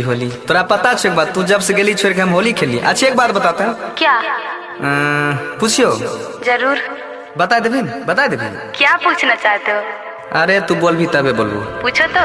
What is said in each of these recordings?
होली तोरा पता छे एक बात, तू जब से गेली छोड़ के हम होली खेली। अच्छा एक बात बताता हूँ, क्या? पूछियो। जरूर। बता देबी बता देबी। क्या पूछना चाहते हो? अरे तू बोल भी तबे बोलबो। पूछो तो।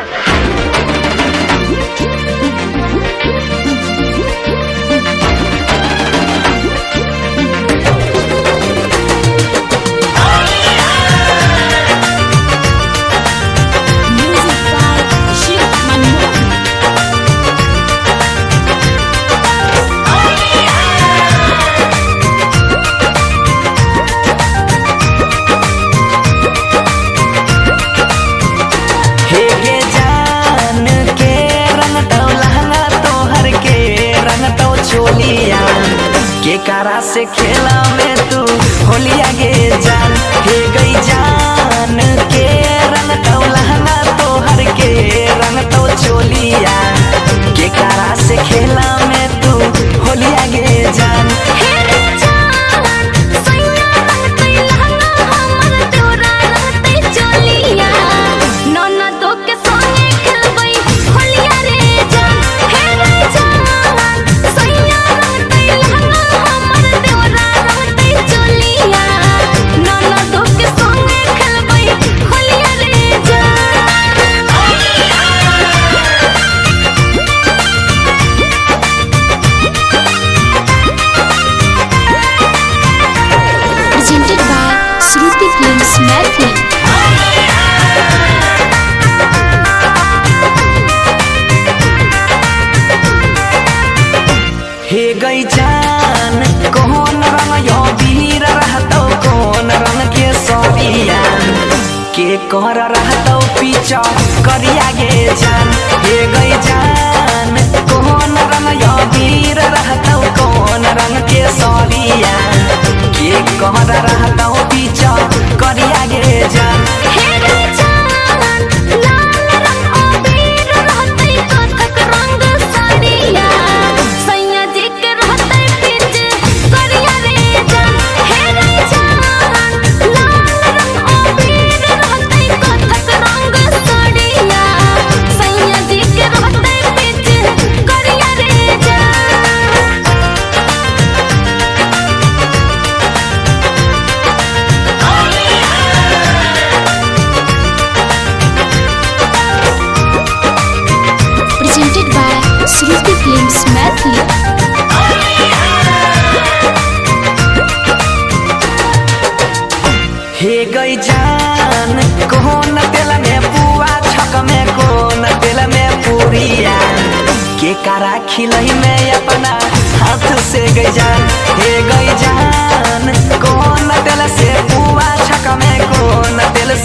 के कारा से खेला में तू होलिया गे जान, हे गई जान के रंग तो लहंगा तो हर के रंग तो चोलिया। के कारा से खेला में तू होलिया गे जान, हे गई जान कौन रंग यो वीर रहतो, कौन रंग के सरिया के कर रहतो पीछा करिया गे जान। हे गई जान कौन रंग यो वीर रहतो, कौन रंग के सरिया के कर रहतो पीछा करिया गे जान। हे गई जान कौन तेल में पुआ छक में, कौन तेल में पूरिया के कारा खिलई में अपना हाथ से गई जान। हे गई जान कौन तेल से पुआ छक में, कौन तेल